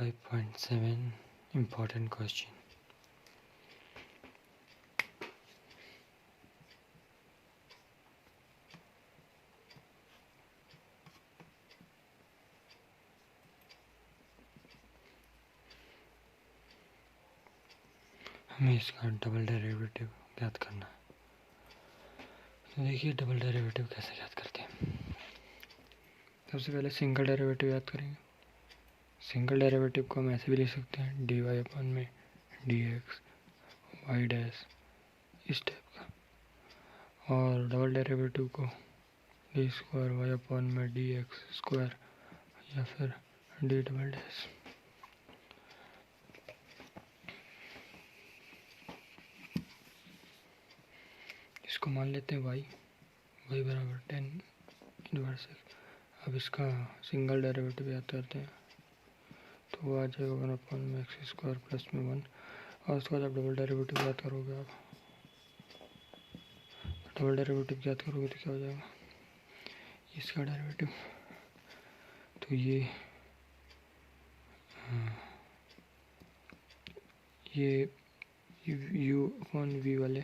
5.7 important question. हमें इसका double derivative ज्ञात करना है। तो देखिए डबल डेरिवेटिव कैसे ज्ञात करते हैं। सबसे पहले सिंगल डेरिवेटिव याद करेंगे। सिंगल डेरिवेटिव को हम ऐसे भी लिख सकते हैं dy अपन में dx y डैश इस टाइप का, और डबल डेरिवेटिव को डी स्क्वायर वाई अपन में dx स्क्वायर या फिर डी डबल डैश। इसको मान लेते हैं y बराबर 10 इनवर्स x। अब इसका सिंगल डेरिवेटिव याद करते हैं तो वो आ जाएगा 1 में एक्स स्क्वायर प्लस में 1, और उसके बाद आप डबल डेरिवेटिव याद करोगे। आप डबल डेरिवेटिव याद करोगे तो क्या हो जाएगा, इसका डेरिवेटिव तो ये u अपॉन v वाले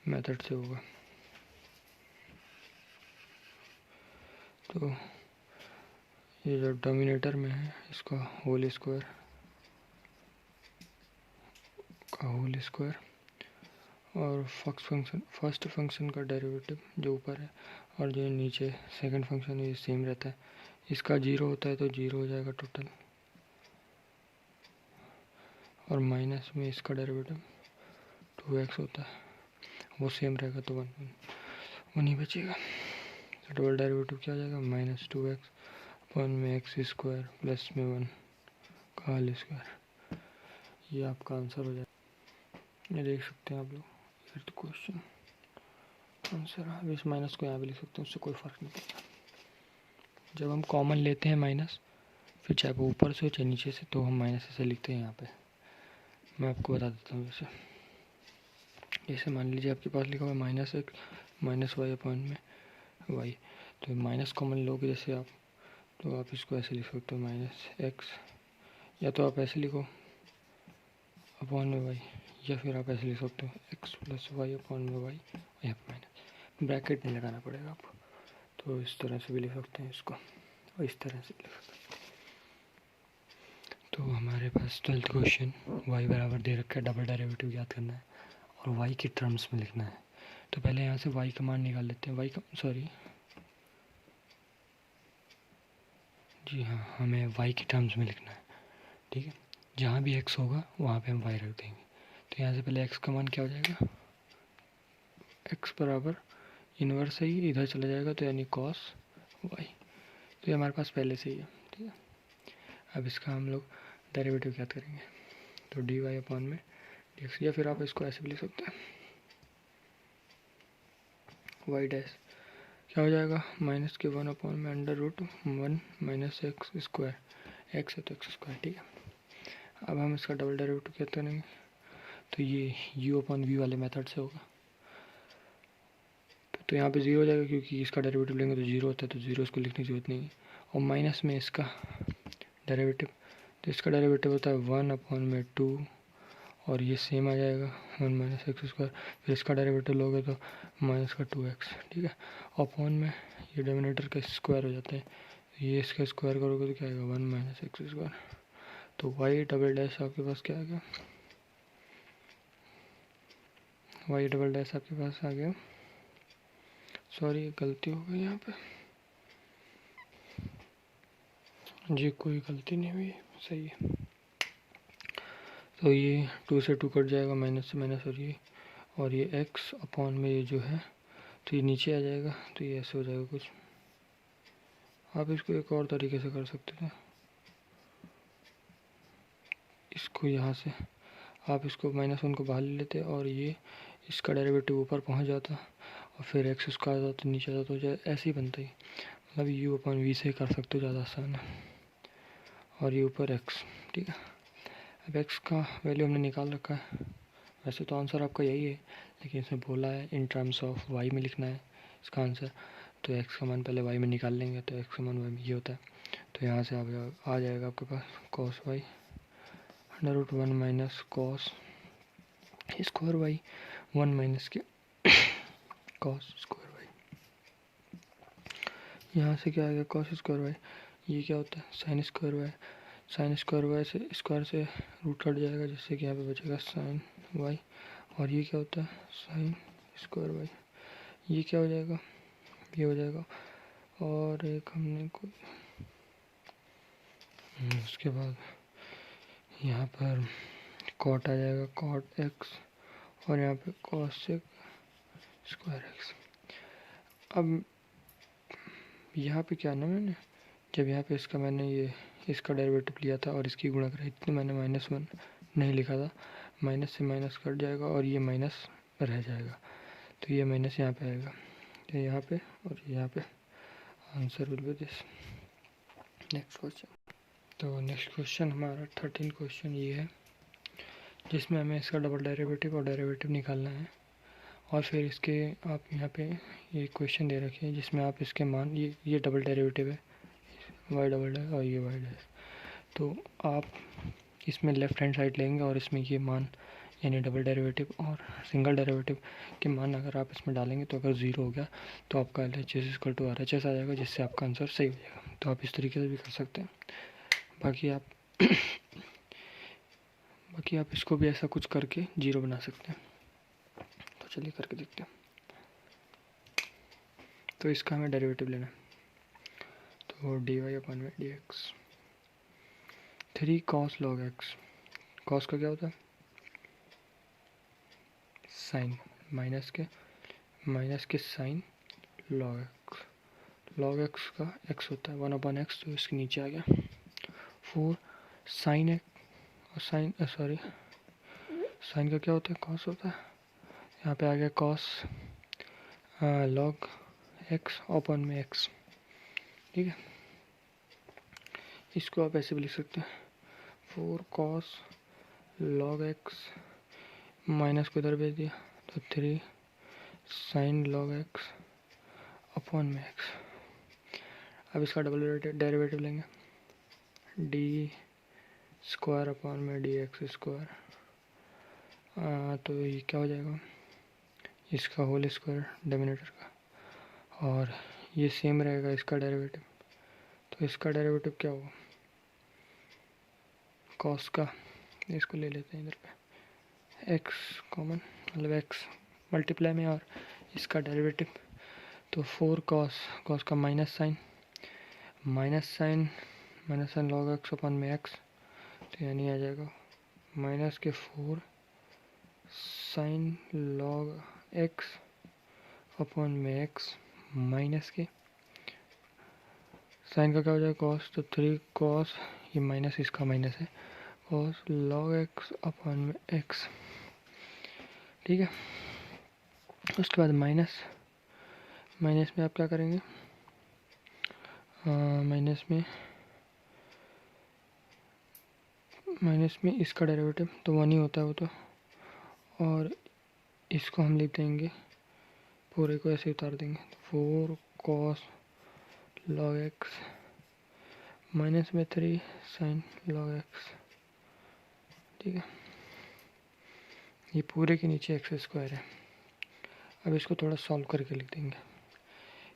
मेथड से होगा। तो ये जो डोमिनेटर में है इसका होल स्क्वायर और फर्स्ट फंक्शन का डेरिवेटिव जो ऊपर है और जो नीचे सेकंड फंक्शन है ये सेम रहता है। इसका 0 होता है तो 0 हो जाएगा टोटल, और माइनस में इसका डेरिवेटिव 2x होता है वो सेम रहेगा तो 1 नहीं बचेगा। तो डबल डेरिवेटिव क्या हो जाएगा, -2x अपन में एक्स स्क्वायर प्लस में 1 का होल स्क्वायर। ये आपका आंसर हो जाएगा। ये देख सकते हैं आप लोग, फिर तो क्वेश्चन आंसर। अब इस माइनस को यहाँ भी लिख सकते हैं, उससे कोई फ़र्क नहीं पड़ता। जब हम कॉमन लेते हैं माइनस, फिर चाहे वो ऊपर से हो चाहे नीचे से, तो हम माइनस ऐसे लिखते हैं। यहाँ पे मैं आपको बता देता हूँ। जैसे मान लीजिए आपके पास लिखा हुआ -x माइनस वाई अपॉन में y, तो माइनस कॉमन लोगे जैसे आप, तो आप इसको ऐसे लिख सकते हो -x, या तो आप ऐसे लिखो अपॉन में y, या फिर आप ऐसे लिख सकते हो x प्लस वाई अपॉन में y, यहाँ पर माइनस, ब्रैकेट नहीं लगाना पड़ेगा आपको। तो इस तरह से भी लिख सकते हैं इसको, और इस तरह से लिख सकते हैं। तो हमारे पास 12th क्वेश्चन y बराबर दे रखा है, डबल डेरिवेटिव याद करना है और y के टर्म्स में लिखना है। तो पहले यहाँ से y का मान निकाल लेते हैं। जी हाँ, हमें y के टर्म्स में लिखना है, ठीक है। जहाँ भी x होगा वहाँ पे हम y रख देंगे। तो यहाँ से पहले x का मान क्या हो जाएगा, x बराबर इन्वर्स है ही, इधर चला जाएगा तो यानी cos y। तो ये हमारे पास पहले से ही है, ठीक है। अब इसका हम लोग डेरिवेटिव क्या करेंगे, तो dy अपॉन में dx, या फिर आप इसको ऐसे भी लिख सकते हैं y डैश क्या हो जाएगा, माइनस के 1 अपॉन में √1 माइनस एक्स स्क्वायर, एक्स है तो एक्स स्क्वायर, ठीक है। अब हम इसका डबल डेरिवेटिव क्या करेंगे, तो ये u अपॉन v वाले मेथड से होगा। तो यहाँ पे 0 हो जाएगा क्योंकि इसका डेरिवेटिव लेंगे तो 0 होता है, तो 0 इसको लिखने की जरूरत नहीं है। और माइनस में इसका डेरिवेटिव, तो इसका डेरिवेटिव होता है 1 अपॉन में 2, और ये सेम आ जाएगा 1 माइनस एक्स स्क्वायर। फिर इसका डेरिवेटिव लोगे तो माइनस का 2x, ठीक है। अपॉन में ये डोमिनेटर का स्क्वायर हो जाता है, ये इसका स्क्वायर करोगे तो क्या आएगा 1 माइनस एक्स स्क्वायर। तो y डबल डैश आपके पास क्या आ गया, y डबल डैश आपके पास आ गया, सॉरी गलती हो गई यहाँ पे जी, कोई गलती नहीं हुई, सही है। तो ये 2 से 2 कट जाएगा, माइनस से माइनस, और ये x अपॉन में ये जो है तो ये नीचे आ जाएगा, तो ये ऐसे हो जाएगा कुछ। आप इसको एक और तरीके से कर सकते थे, इसको यहाँ से आप इसको -1 को बाहर ले लेते और ये इसका डेरिवेटिव ऊपर पहुँच जाता और फिर एक्स उसका आ जाता, नीचे आ जाता, तो ऐसे ही बनता ही। मतलब u अपॉन v से कर सकते हो, ज़्यादा आसान है। और ये ऊपर x, ठीक है। अब x का वैल्यू हमने निकाल रखा है, वैसे तो आंसर आपका यही है, लेकिन इसमें बोला है इन टर्म्स ऑफ y में लिखना है इसका आंसर। तो x का मान पहले y में निकाल लेंगे, तो x का मान y में ये होता है। तो यहाँ से आ जाएगा आपके पास cos y √1 minus cos square y 1 minus के कॉस स्क्वायर वाई। यहाँ से क्या आ गया कॉस स्क्वायर वाई, ये क्या होता है sine square y, sine square y से स्क्वायर से रूट कट जाएगा जिससे कि यहाँ पे बचेगा साइन वाई, और ये क्या होता है साइन स्क्वायर वाई, ये क्या हो जाएगा ये हो जाएगा। और एक हमने कोई उसके बाद यहाँ पर कॉट आ जाएगा कॉट एक्स, और यहाँ पे कॉसेक स्क्वायर एक्स। अब यहाँ पे क्या ना मैंने जब यहाँ पे मैंने ये इसका डेरिवेटिव लिया था और इसकी गुणा कराई थी, मैंने -1 नहीं लिखा था, माइनस से माइनस कट जाएगा और ये माइनस रह जाएगा, तो ये माइनस यहाँ पे आएगा, तो यहाँ पे और यहाँ पे answer will be this. Next question. तो नेक्स्ट क्वेश्चन हमारा 13 क्वेश्चन ये है जिसमें हमें इसका डबल डेरिवेटिव और डेरिवेटिव निकालना है, और फिर इसके आप यहाँ पे ये क्वेश्चन दे रखे हैं जिसमें आप इसके मान ये डबल डेरिवेटिव है वाई डबल है और ये वाई है, तो आप इसमें लेफ़्ट हैंड साइड लेंगे और इसमें ये मान यानी डबल डेरिवेटिव और सिंगल डेरिवेटिव के मान अगर आप इसमें डालेंगे तो अगर 0 हो गया तो आपका LHS = RHS आ जाएगा, जिससे आपका आंसर सही हो जाएगा। तो आप इस तरीके से भी कर सकते हैं। बाकी आप इसको भी ऐसा कुछ करके 0 बना सकते हैं। तो चलिए करके देखते हैं। तो इसका हमें डेरिवेटिव लेना है, तो dy/dx 3 cos log x, cos का क्या होता है साइन, माइनस के साइन log x का x होता है 1/x, तो इसके नीचे आ गया 4 साइन x और साइन का क्या होता है कॉस होता है, यहाँ पे आ गया कॉस log x अपॉन में x। ठीक है, इसको आप ऐसे भी लिख सकते हैं 4 cos log x, माइनस को इधर भेज दिया तो 3 sin log x अपॉन में x। अब इसका डबल डेरिवेटिव लेंगे डी स्क्वायर अपॉन में dx स्क्वायर, तो ये क्या हो जाएगा इसका होल स्क्वायर डिनोमिनेटर का, और ये सेम रहेगा इसका डेरिवेटिव, तो इसका डेरिवेटिव क्या होगा कॉस का, इसको ले लेते हैं इधर पे x कॉमन, मतलब x मल्टीप्लाई में और इसका डेरिवेटिव, तो 4 कॉस का minus sine log x upon में x, तो यानी आ जाएगा माइनस के 4 साइन log x अपॉन में x, माइनस के साइन का क्या हो जाएगा कॉस, तो 3 कॉस, ये माइनस इसका माइनस है, कॉस log x अपॉन में x। ठीक है, उसके बाद माइनस में आप क्या करेंगे माइनस में इसका डेरिवेटिव तो 1 ही होता है वो तो, और इसको हम लिख देंगे पूरे को ऐसे उतार देंगे 4 cos log x माइनस में 3 sin log x। ठीक है, ये पूरे के नीचे x स्क्वायर है। अब इसको थोड़ा सॉल्व करके लिख देंगे,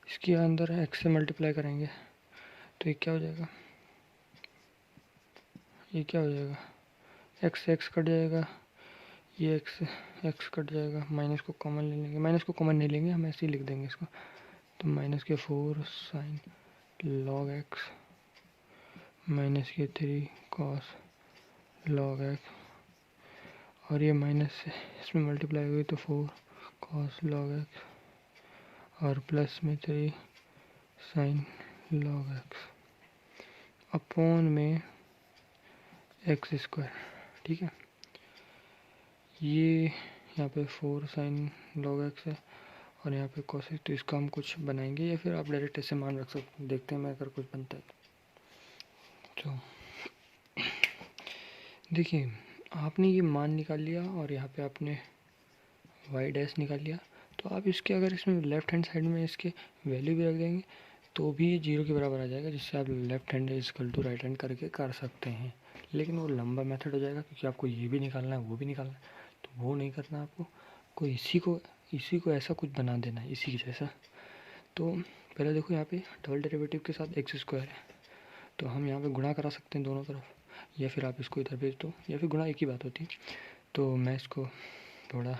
इसके अंदर x से मल्टीप्लाई करेंगे तो ये क्या हो जाएगा x से x कट जाएगा, ये x कट जाएगा, माइनस को कॉमन ले लेंगे, माइनस को कॉमन नहीं लेंगे हम ऐसे ही लिख देंगे इसको, तो माइनस के 4 साइन log x माइनस के 3 cos log x, और ये माइनस से इसमें मल्टीप्लाई हुई तो 4 cos log x और प्लस में 3 साइन log x अपॉन में x स्क्वायर। ठीक है, ये यहाँ पे 4 साइन log x है और यहाँ पे cos x, तो इसका हम कुछ बनाएंगे या फिर आप डायरेक्ट ऐसे मान रख सकते हैं, देखते हैं मैं अगर कुछ बनता है तो। देखिए आपने ये मान निकाल लिया और यहाँ पे आपने y डैश निकाल लिया, तो आप इसके अगर इसमें लेफ़्ट हैंड साइड में इसके वैल्यू भी रख देंगे तो भी 0 के बराबर आ जाएगा, जिससे आप left hand is equal to right hand करके कर सकते हैं। लेकिन वो लंबा मेथड हो जाएगा, क्योंकि आपको ये भी निकालना है वो भी निकालना है, तो वो नहीं करना आपको इसी को ऐसा कुछ बना देना है, इसी के जैसा। तो पहले देखो यहाँ पे डबल डेरिवेटिव के साथ एक्स स्क्वायर है, तो हम यहाँ पे गुणा करा सकते हैं दोनों तरफ, या फिर आप इसको इधर भेज दो, या फिर गुणा एक ही बात होती है। तो मैं इसको थोड़ा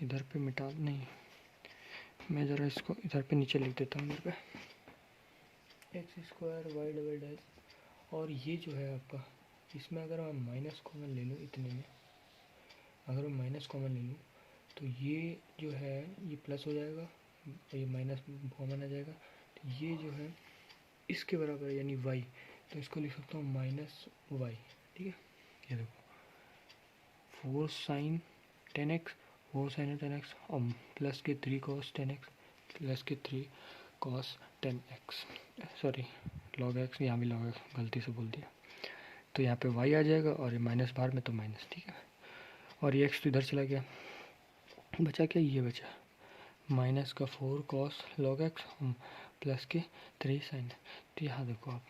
इधर पे मिटा नहीं, मैं ज़रा इसको इधर पे नीचे लिख देता हूँ, इधर पे x square y double dash, और ये जो है आपका, इसमें अगर मैं माइनस कॉमन ले लूँ, इतने में अगर मैं माइनस कॉमन ले लूँ तो ये जो है ये प्लस हो जाएगा और ये माइनस कॉमन आ जाएगा, तो ये जो है इसके बराबर यानी वाई, तो इसको लिख सकता हूँ माइनस वाई। ठीक है, ये देखो 4 साइन 10x 4 साइन 10x और प्लस के 3 कॉस 10x प्लस के 3 cos 10x, sorry log x, यहाँ भी लॉग x गलती से बोल दिया। तो यहाँ पे y आ जाएगा और ये माइनस बाहर में तो माइनस, ठीक है। और ये x तो इधर चला गया, बचा क्या, ये बचा माइनस का 4 कॉस लॉग x प्लस के 3 साइन। तो यहाँ देखो आप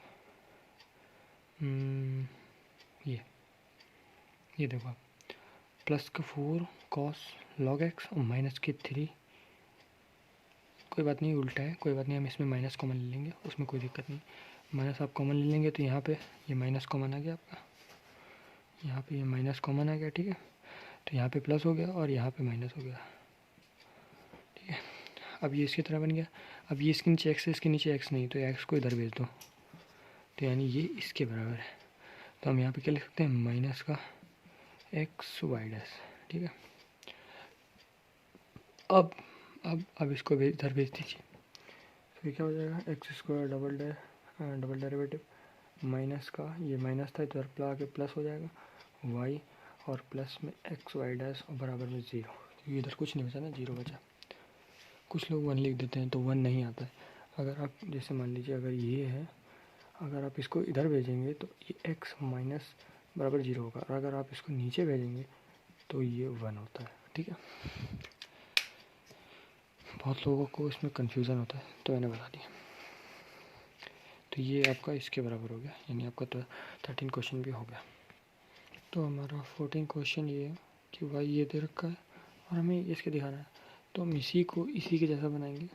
ये देखो आप प्लस का 4 कॉस लॉग x और माइनस के 3, कोई बात नहीं उल्टा है, कोई बात नहीं, हम इसमें माइनस कॉमन ले लेंगे, उसमें कोई दिक्कत नहीं। माइनस आप कॉमन ले लेंगे तो यहाँ पे ये माइनस कॉमन आ गया आपका, यहाँ पे ये माइनस कॉमन आ गया, ठीक है। तो यहाँ पे प्लस हो गया और यहाँ पे माइनस हो गया, ठीक है। अब ये इसकी तरह बन गया। अब ये इसके नीचे एक्स है, इसके नीचे एक्स नहीं, तो एक्स को इधर भेज दो, तो यानी ये इसके बराबर है। तो हम यहाँ पे क्या लिख सकते हैं, माइनस का एक्स वाई डैश, ठीक है। अब इसको इधर भेज दीजिए, तो ये क्या हो जाएगा, x square double derivative minus का, ये माइनस था इधर आके प्लस हो जाएगा वाई और प्लस में एक्स वाई डैश और बराबर में 0, क्योंकि इधर कुछ नहीं बचा ना, 0 बचा। कुछ लोग 1 लिख देते हैं तो 1 नहीं आता है। अगर आप जैसे मान लीजिए अगर ये है, अगर आप इसको इधर भेजेंगे तो ये x माइनस बराबर 0 होगा, और अगर आप इसको नीचे भेजेंगे तो ये 1 होता है, ठीक है। बहुत लोगों को इसमें कन्फ्यूज़न होता है, तो मैंने बता दिया। तो ये आपका इसके बराबर हो गया, यानी आपका तो 13 क्वेश्चन भी हो गया। तो हमारा 14 क्वेश्चन ये है कि भाई ये दे रखा है और हमें इसके दिखाना है, तो हम इसी को इसी के जैसा बनाएंगे,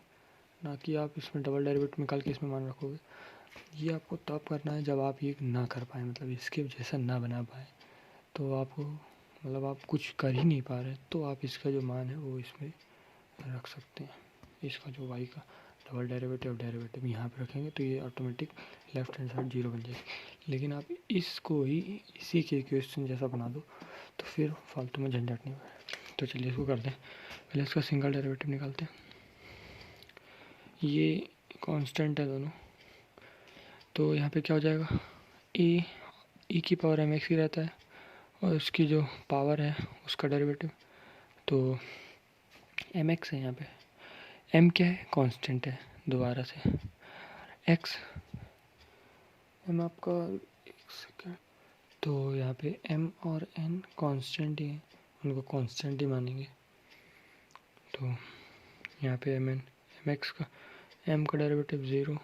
ना कि आप इसमें डबल डेरिवेटिव निकाल के इसमें मान रखोगे। ये आपको तब करना है जब आप ये ना कर पाए, मतलब इसके जैसा ना बना पाए, तो आपको मतलब आप कुछ कर ही नहीं पा रहे, तो आप इसका जो मान है वो इसमें रख सकते हैं। इसका जो y का डबल डेरिवेटिव यहाँ पे रखेंगे तो ये ऑटोमेटिक लेफ्ट हैंड साइड 0 बन जाएगी। लेकिन आप इसको ही इसी के इक्वेशन जैसा बना दो तो फिर फालतू में झंझट नहीं होगा। तो चलिए इसको करते हैं, पहले इसका सिंगल डेरिवेटिव निकालते हैं। ये कांस्टेंट है दोनों, तो यहाँ पे क्या हो जाएगा, e की पावर mx ही रहता है और उसकी जो पावर है उसका डेरिवेटिव, तो mx है यहाँ पे। m क्या है, कांस्टेंट है दोबारा से। x m आपका, एक सेकेंड, तो यहाँ पे m और n कांस्टेंट ही है, उनको कांस्टेंट ही मानेंगे। तो यहाँ पे mx का m का डेरिवेटिव 0,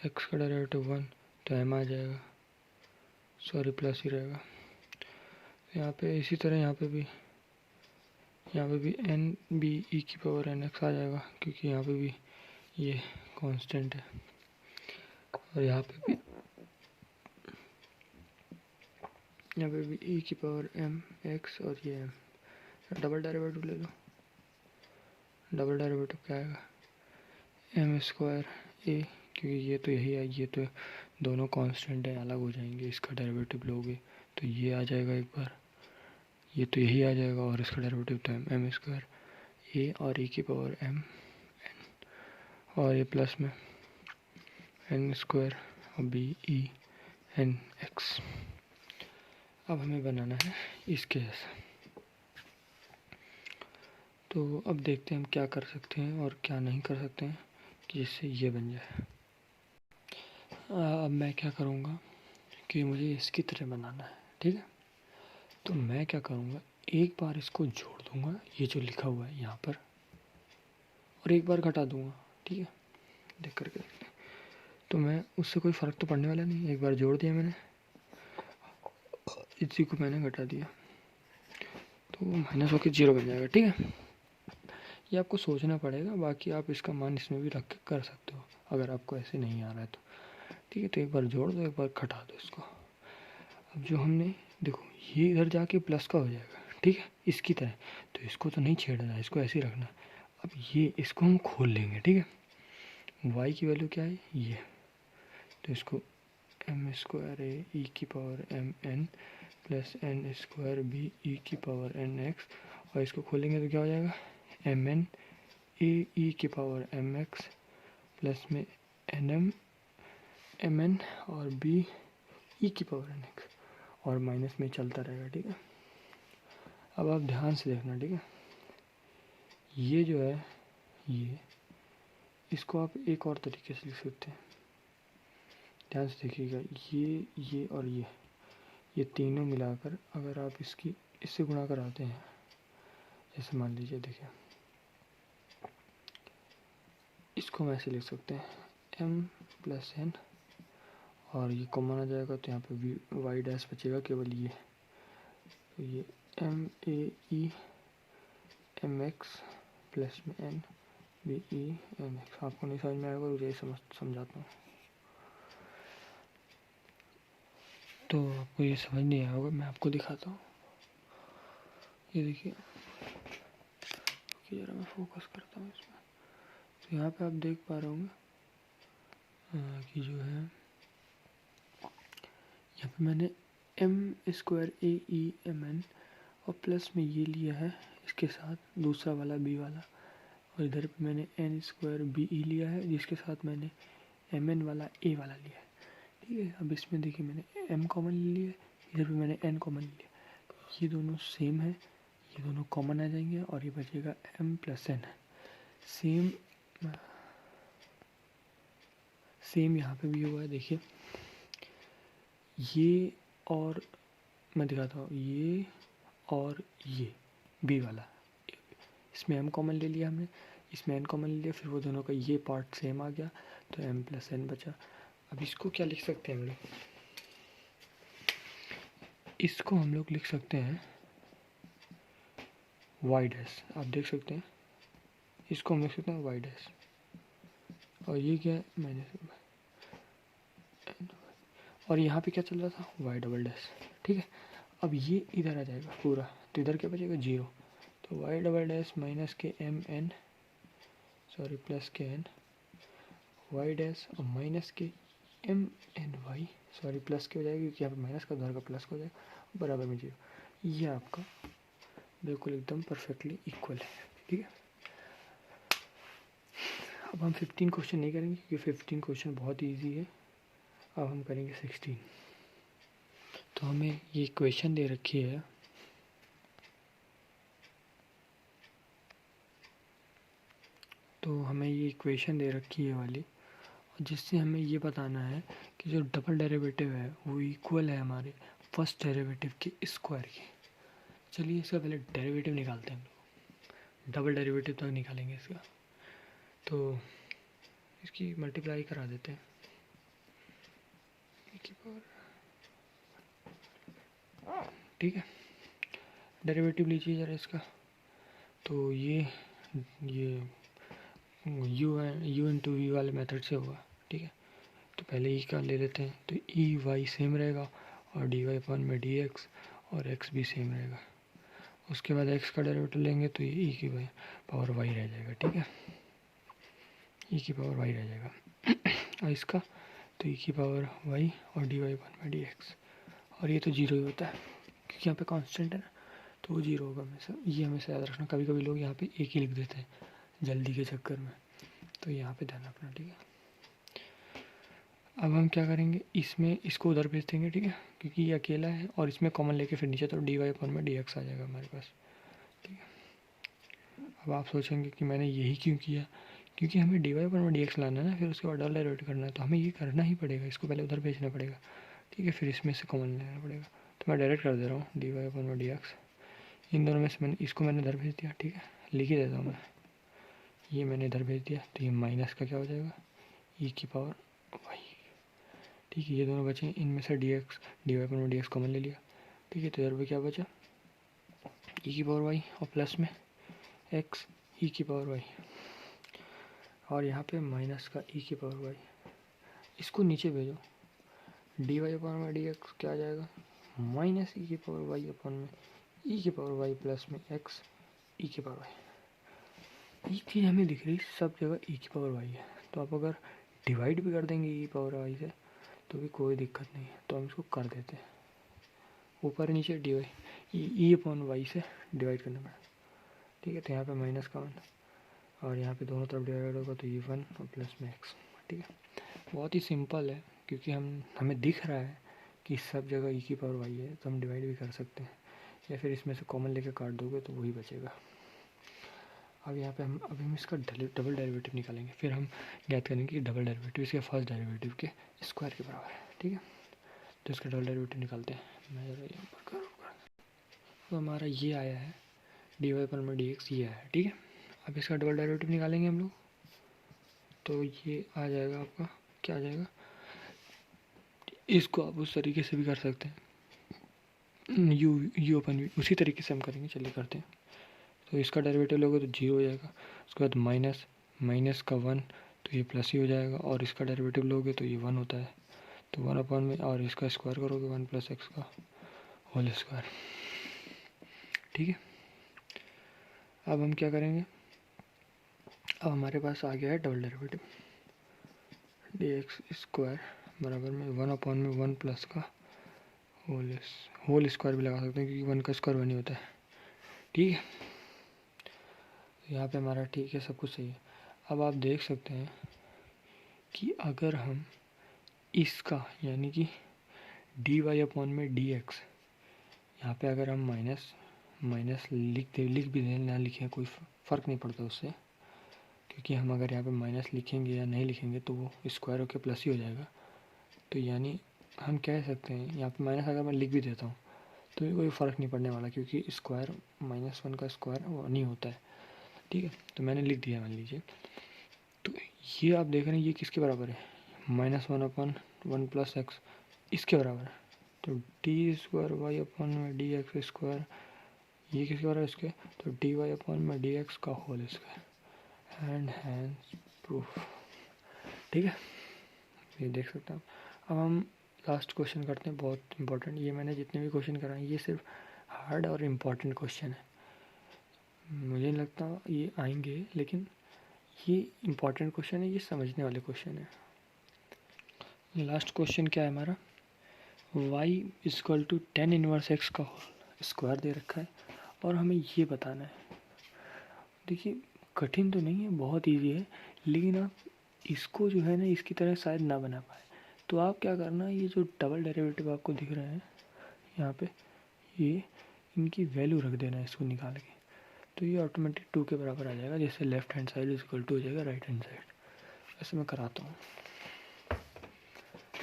x का डेरिवेटिव 1, तो m आ जाएगा, सॉरी प्लस ही रहेगा। यहाँ पे इसी तरह यहाँ पे भी n भी e की पावर nx आ जाएगा, क्योंकि यहाँ पे भी ये कांस्टेंट है। और यहाँ पे भी e की पावर m x और ये m। डबल डेरिवेटिव ले लो, डबल डेरिवेटिव क्या आएगा, m स्क्वायर a, क्योंकि ये तो यही है, ये तो दोनों कांस्टेंट हैं, अलग हो जाएंगे, इसका डेरिवेटिव लोगे तो ये आ जाएगा एक बार, ये तो यही आ जाएगा, और इसका डेरिवेटिव तो m स्क्वायर a और e की पावर m n, और ये प्लस में n स्क्वायर और b e n x। अब हमें बनाना है इसके जैसा, तो अब देखते हैं हम क्या कर सकते हैं और क्या नहीं कर सकते हैं कि जिससे ये बन जाए। अब मैं क्या करूँगा कि मुझे इसकी तरह बनाना है, ठीक है। तो मैं क्या करूँगा, एक बार इसको जोड़ दूँगा, ये जो लिखा हुआ है यहाँ पर, और एक बार घटा दूँगा, ठीक है। देख करके देखते हैं। तो मैं उससे कोई फ़र्क तो पड़ने वाला नहीं, एक बार जोड़ दिया मैंने, इसी को मैंने घटा दिया तो माइनस होकर 0 बन जाएगा। ठीक है, ये आपको सोचना पड़ेगा, बाकी आप इसका मान इसमें भी रख के कर सकते हो अगर आपको ऐसे नहीं आ रहा है तो। ठीक है, तो एक बार जोड़ दो, एक बार घटा दो इसको। अब जो हमने देखो ये इधर जाके प्लस का हो जाएगा, ठीक है, इसकी तरह, तो इसको तो नहीं छेड़ना है, इसको ऐसे ही रखना। अब ये इसको हम खोल लेंगे, ठीक है। y की वैल्यू क्या है ये, तो इसको एम स्क्वायर ए ई की power M N plus N square B e की पावर एन एक्स, और इसको खोलेंगे तो क्या हो जाएगा एम एन ए ई की पावर एम एक्स प्लस में एन एम एन और बी ई की पावर एन एक्स, और माइनस में चलता रहेगा। ठीक है, अब आप ध्यान से देखना, ठीक है, ये जो है ये, इसको आप एक और तरीके से लिख सकते हैं, ध्यान से देखिएगा, ये और ये तीनों मिलाकर अगर आप इससे गुणा कराते हैं, जैसे मान लीजिए देखिए, इसको हम ऐसे लिख सकते हैं m प्लस एन, और ये कॉमन आ जाएगा तो यहाँ पे वाई डैश बचेगा केवल ये, तो ये m a e m x plus में n b e m x. आपको नहीं समझ में आएगा तो यही समझाता हूँ, तो आपको ये समझ नहीं आया होगा, मैं आपको दिखाता हूँ। ये देखिए, ज़रा मैं फोकस करता हूँ इसमें, तो यहाँ पे आप देख पा रहे होंगे कि जो है यहाँ पे मैंने M square A e M N और प्लस में ये लिया है इसके साथ दूसरा वाला बी वाला, और इधर पे मैंने एन स्क्वायर बी ई लिया है जिसके साथ मैंने एम एन वाला ए वाला लिया है। ठीक है, अब इसमें देखिए मैंने एम कॉमन ले लिया है, इधर पे मैंने एन कॉमन ले लिया, तो ये दोनों सेम है, ये दोनों कॉमन आ जाएंगे और ये बचेगा एम प्लस एन। सेम यहाँ पे भी हुआ है, देखिए ये, और मैं दिखाता हूँ ये और ये बी वाला, इसमें एम कॉमन ले लिया हमने, इसमें एन कॉमन ले लिया, फिर वो दोनों का ये पार्ट सेम आ गया तो एम प्लस एन बचा। अब इसको क्या लिख सकते हैं हम लोग, इसको हम लोग लिख सकते हैं वाई डैश, आप देख सकते हैं इसको हम लिख सकते हैं वाई डैश, और ये क्या है माइनस, और यहाँ पे क्या चल रहा था वाई डबल डैश। ठीक है, अब ये इधर आ जाएगा पूरा, तो इधर क्या बचेगा 0, तो वाई डबल डैश माइनस के एम एन सॉरी प्लस के एन वाई डैश और माइनस के M N y sorry plus के हो जाएगी क्योंकि यहाँ पे माइनस का उधर का प्लस हो जाएगा बराबर में 0। ये आपका बिल्कुल एकदम परफेक्टली इक्वल है। ठीक है, अब हम 15 क्वेश्चन नहीं करेंगे क्योंकि 15 क्वेश्चन बहुत ईजी है, अब हम करेंगे 16। तो हमें ये इक्वेशन दे रखी है, तो हमें ये इक्वेशन दे रखी है वाली, और जिससे हमें ये बताना है कि जो डबल डेरिवेटिव है वो इक्वल है हमारे फर्स्ट डेरिवेटिव के स्क्वायर के। चलिए इसका पहले डेरिवेटिव निकालते हैं हम लोग, डबल डेरिवेटिव तक निकालेंगे इसका, तो इसकी मल्टीप्लाई करा देते हैं ठीक है, डेरिवेटिव लीजिए ज़रा इसका, तो ये यू इंटू वी वाले मेथड से होगा। ठीक है, तो पहले ई का ले लेते हैं, तो ई वाई सेम रहेगा और डी वाई अपन में डी एक्स और एक्स भी सेम रहेगा। उसके बाद एक्स का डेरिवेटिव लेंगे तो ये ई की पावर वाई रह जाएगा। ठीक है, ई की पावर वाई रह जाएगा और इसका तो ई की पावर वाई और डी वाई अपन में डी एक्स, और ये तो जीरो ही होता है क्योंकि यहाँ पे कांस्टेंट है ना, तो वो जीरो होगा हमेशा, ये हमेशा याद रखना। कभी कभी लोग यहाँ पे एक ही लिख देते हैं जल्दी के चक्कर में, तो यहाँ पे ध्यान रखना। ठीक है, अब हम क्या करेंगे, इसमें इसको उधर भेज देंगे। ठीक है, क्योंकि ये अकेला है और इसमें कॉमन लेके फिर नीचे तो डी वाई अपन में डी एक्स आ जाएगा हमारे पास। ठीक है, अब आप सोचेंगे कि मैंने यही क्यों किया, क्योंकि हमें डी वाई अपन में डी एक्स लाना है ना, फिर उसके बाद डबल डेरिवेटिव करना है, तो हमें ये करना ही पड़ेगा, इसको पहले उधर भेजना पड़ेगा। ठीक है, फिर इसमें से कॉमन लेना पड़ेगा, तो मैं डायरेक्ट कर दे रहा हूँ डी वाई अपन में डी एक्स, इन दोनों में से मैंने इसको मैंने इधर भेज दिया। ठीक है, लिख ही देता हूँ मैं, ये मैंने इधर भेज दिया, तो ये माइनस का क्या हो जाएगा ई की पावर वाई। ठीक है, ये दोनों बचे, इनमें से डी एक्स डी वाई पर डी एक्स कॉमन ले लिया। ठीक है, तो इधर पे क्या बचा, ई की पावर वाई और प्लस में एक्स ई की पावर वाई, और यहाँ पे माइनस का ई की पावर वाई। इसको नीचे भेजो, डी वाई अपॉन में डी एक्स क्या आ जाएगा, माइनस ई की पावर वाई अपॉन में ई की पावर वाई प्लस में एक्स ई की पावर वाई। एक चीज़ हमें दिख रही, सब जगह ई की पावर वाई है, तो आप अगर डिवाइड भी कर देंगे ई पावर वाई से तो भी कोई दिक्कत नहीं है, तो हम इसको कर देते हैं ऊपर नीचे D y e upon y से डिवाइड करना पड़ा। ठीक है, तो यहाँ पे माइनस का 1 और यहाँ पे दोनों तरफ डिवाइड होगा तो ये 1 और प्लस में एक्स। ठीक है, बहुत ही सिंपल है, क्योंकि हमें दिख रहा है कि सब जगह ई की पावर वाई है, तो हम डिवाइड भी कर सकते हैं, या फिर इसमें से कॉमन लेके काट दोगे तो वही बचेगा। अब यहाँ पे अभी हम इसका डबल डेरिवेटिव निकालेंगे, फिर हम ज्ञात करेंगे कि डबल डेरिवेटिव इसके फर्स्ट डेरिवेटिव के स्क्वायर के बराबर है। ठीक है, तो इसका डबल डेरिवेटिव निकालते हैं। मैं ज़रा यहाँ पर करूँ, तो हमारा ये आया है डी वाई पर में डी एक्स, ये आया है। ठीक है, अब इसका डबल डेरिवेटिव निकालेंगे हम लोग, तो ये आ जाएगा आपका, क्या आ जाएगा, इसको आप उस तरीके से भी कर सकते हैं, यू अपन वी, उसी तरीके से हम करेंगे। चलिए करते हैं। तो इसका डेरिवेटिव लोगे तो 0 हो जाएगा, उसके बाद माइनस का 1 तो ये प्लस ही हो जाएगा, और इसका डेरिवेटिव लोगे तो ये 1 होता है, तो 1 अपॉन में, और इसका स्क्वायर करोगे 1 प्लस एक्स का होल स्क्वायर। ठीक है, अब हम क्या करेंगे, अब हमारे पास आ गया है double derivative, D x square बराबर में 1 अपॉन में 1 प्लस का होल स्क्वायर भी लगा सकते हैं, क्योंकि 1 का स्क्वायर 1 ही होता है। ठीक है, यहाँ पे हमारा ठीक है, सब कुछ सही है। अब आप देख सकते हैं कि अगर हम इसका यानी कि डी वाई अपॉन में डी एक्स, यहाँ पर अगर हम माइनस लिख भी दें, ना लिखें, कोई फ़र्क नहीं पड़ता उससे, क्योंकि हम अगर यहाँ पे माइनस लिखेंगे या नहीं लिखेंगे तो वो स्क्वायर होकर प्लस ही हो जाएगा। तो यानी हम कह सकते हैं, यहाँ पे माइनस अगर मैं लिख भी देता हूँ तो भी कोई फ़र्क नहीं पड़ने वाला, क्योंकि स्क्वायर -1 का स्क्वायर वो नहीं होता है। ठीक है, तो मैंने लिख दिया, मान लीजिए। तो ये आप देख रहे हैं, ये किसके बराबर है, -1 अपॉन 1 प्लस एक्स, इसके बराबर है। तो डी स्क्वायर वाई अपॉन में डी एक्स स्क्वायर, ये किसके बराबर है, इसके, तो डी वाई अपॉन में डी एक्स का whole square, and hence proof. ठीक है, ये देख सकते हैं। अब हम लास्ट क्वेश्चन करते हैं, बहुत इंपॉर्टेंट। ये मैंने जितने भी क्वेश्चन कराए ये सिर्फ हार्ड और इम्पॉर्टेंट क्वेश्चन है, मुझे नहीं लगता ये आएंगे, लेकिन ये इम्पॉर्टेंट क्वेश्चन है, ये समझने वाले क्वेश्चन है। लास्ट क्वेश्चन क्या है हमारा, y equal to 10 inverse x का स्क्वायर दे रखा है, और हमें ये बताना है। देखिए कठिन तो नहीं है, बहुत इजी है, लेकिन आप इसको जो है ना, इसकी तरह शायद ना बना पाए, तो आप क्या करना, ये जो डबल डेरिवेटिव आपको दिख रहे हैं यहाँ पे, ये इनकी वैल्यू रख देना है इसको निकाल के, तो ये ऑटोमेटिक 2 के बराबर आ जाएगा, जैसे left hand side equal to हो जाएगा राइट हैंड साइड। ऐसे मैं कराता हूँ,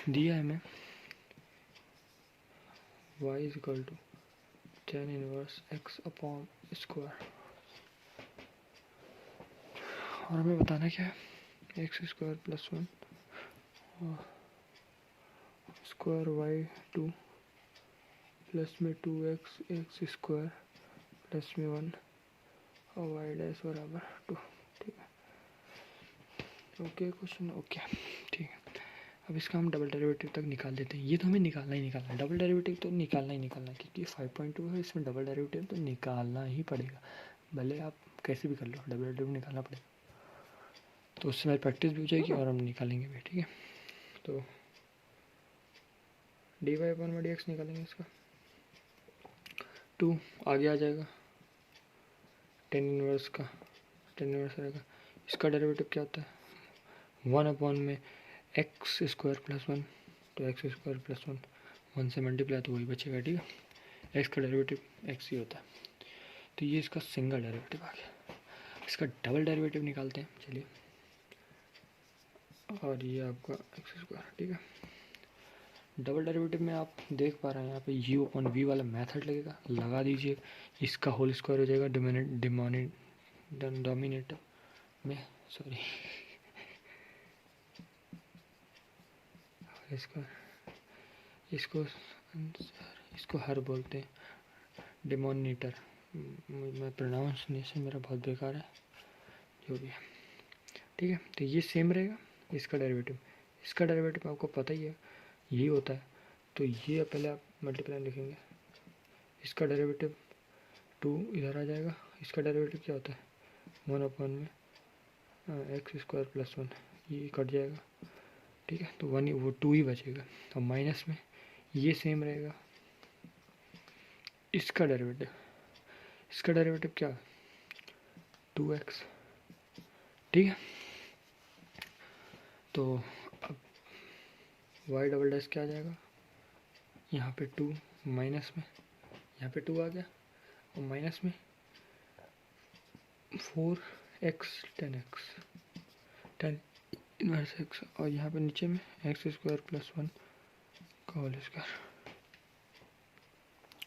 दिया है मैं y equal to 10 inverse x upon square, और हमें बताना क्या है, x square plus 1 square y 2 plus में 2x एक्स स्क्वायर प्लस में 1 और वाई डैश बराबर 2। ठीक है, ओके क्वेश्चन, ओके ठीक है। अब इसका हम डबल डेरिवेटिव तक निकाल देते हैं। ये तो हमें निकालना ही निकालना है, डबल डेरिवेटिव तो निकालना ही निकालना है, क्योंकि 5.2 है, इसमें डबल डेरिवेटिव तो निकालना ही पड़ेगा, भले आप कैसे भी कर लो, डबल डेरिवेटिव निकालना पड़ेगा। तो उससे हमारी प्रैक्टिस भी हो जाएगी और हम निकालेंगे भी। ठीक है, तो डी वाई अपॉन में डी एक्स निकालेंगे, इसका 2 आगे आ जाएगा, 10 इनवर्स का 10 इनवर्स रहेगा। इसका डेरिवेटिव क्या होता है, 1 अपॉन में एक्स स्क्वायर प्लस 1, तो एक्स स्क्वायर प्लस 1 से मल्टीप्लाई तो वही बचेगा। ठीक है, एक्स का डेरिवेटिव एक्स ही होता है, तो ये इसका सिंगल डेरिवेटिव आ गया। इसका डबल डेरिवेटिव निकालते हैं, चलिए, और ये आपका एक्स स्क्वायर। ठीक है, डबल डेरिवेटिव में आप देख पा रहे हैं यहाँ पे यू अपॉन वी वाला मेथड लगेगा, लगा दीजिए, इसका होल स्क्वायर हो जाएगा डोमिनेटर में, सॉरी का स्क्वायर, इसको हर बोलते हैं, डिमोनीटर। मैं प्रोनाउंसिएशन मेरा बहुत बेकार है, जो भी है ठीक है। तो ये सेम रहेगा, इसका डेरिवेटिव आपको पता ही है यही होता है। तो ये पहले आप मल्टीप्लाई लिखेंगे, इसका डेरिवेटिव 2 इधर आ जाएगा, इसका डेरिवेटिव क्या होता है 1 में एक्स स्क्वायर प्लस 1, ये कट जाएगा ठीक है। तो 1 वो 2 ही बचेगा। तो माइनस में ये सेम रहेगा, इसका डेरिवेटिव क्या है 2x ठीक है। तो अब y डबल डैश क्या आ जाएगा, यहाँ पे 2 माइनस में, यहाँ पे 2 आ गया और माइनस में 4x 10 इनवर्स x, और यहाँ पे नीचे में एक्स स्क्वायर प्लस 1 का होल स्क्वायर।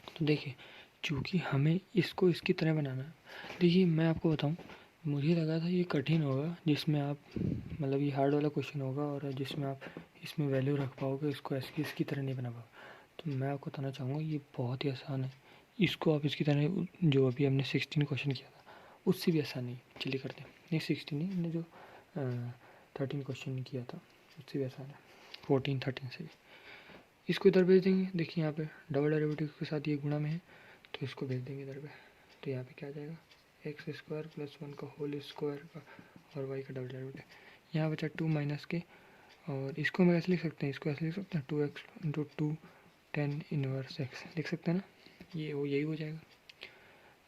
तो देखिए चूँकि हमें इसको इसकी तरह बनाना है, देखिए मैं आपको बताऊं, मुझे लगा था ये कठिन होगा, जिसमें आप मतलब ये हार्ड वाला क्वेश्चन होगा और जिसमें आप इसमें वैल्यू रख पाओगे, इसको इसकी तरह नहीं बना पाओगे। तो मैं आपको बताना चाहूँगा ये बहुत ही आसान है, इसको आप इसकी तरह, जो अभी हमने 16 क्वेश्चन किया था उससे भी आसान नहीं। चलिए करते हैं, नहीं 16 नहीं, हमने जो 13 क्वेश्चन किया था उससे भी आसान है, 14 13 से भी। इसको इधर भेज देंगे, देखिए यहाँ पे डबल डेरिवेटिव के साथ ये गुणा में है तो इसको भेज देंगे इधर पे। तो यहाँ पे क्या आ जाएगा एक्स स्क्वायर प्लस 1 का होल स्क्वायर का और वाई का डबल डेरिवेटिव, यहाँ बचा 2 माइनस के, और इसको हम ऐसे लिख सकते हैं, इसको ऐसे लिख सकते हैं 2x इंटू 2 10 इनवर्स x लिख सकते हैं ना, ये वो यही हो जाएगा।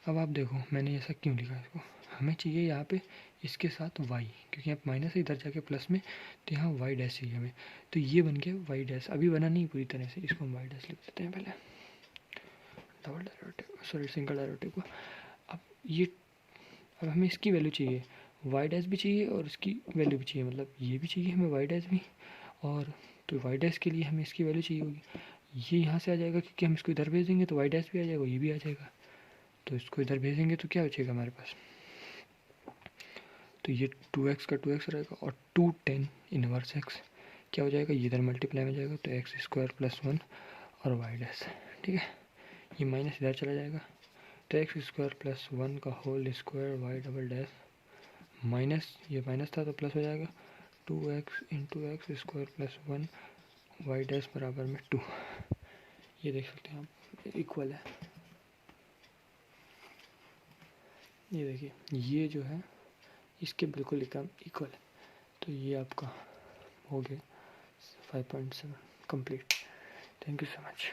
अब आप देखो मैंने ऐसा क्यों लिखा इसको, हमें चाहिए यहाँ पे इसके साथ y, क्योंकि आप माइनस है इधर जाके प्लस में, तो यहाँ y डैश चाहिए हमें, तो ये बन गया y डैश। अभी बना नहीं पूरी तरह से, इसको हम y डैश लिख देते हैं पहले, double derivative sorry single derivative को। अब हमें इसकी वैल्यू चाहिए, y डैश भी चाहिए और इसकी वैल्यू भी चाहिए, मतलब ये भी चाहिए हमें y डैश भी, और तो y डैश के लिए हमें इसकी वैल्यू चाहिए होगी, ये यहाँ से आ जाएगा क्योंकि हम इसको इधर भेज देंगे तो y डैश भी आ जाएगा, ये भी आ जाएगा। तो इसको इधर भेजेंगे तो क्या बचेगा हमारे पास, तो ये 2x का 2x रहेगा और 2 10 इनवर्स x क्या हो जाएगा, ये इधर मल्टीप्लाई में जाएगा तो एक्स स्क्वायर प्लस 1 और वाई डैश ठीक है। ये माइनस इधर चला जाएगा तो एक्स स्क्वायर प्लस 1 का whole square y double dash minus, ये माइनस था तो प्लस हो जाएगा 2x into x square plus 1 y dash बराबर में 2। ये देख सकते हैं आप इक्वल है, ये देखिए ये जो है इसके बिल्कुल इक्वल है। तो ये आपका हो गया 5.7 complete. Thank you so much.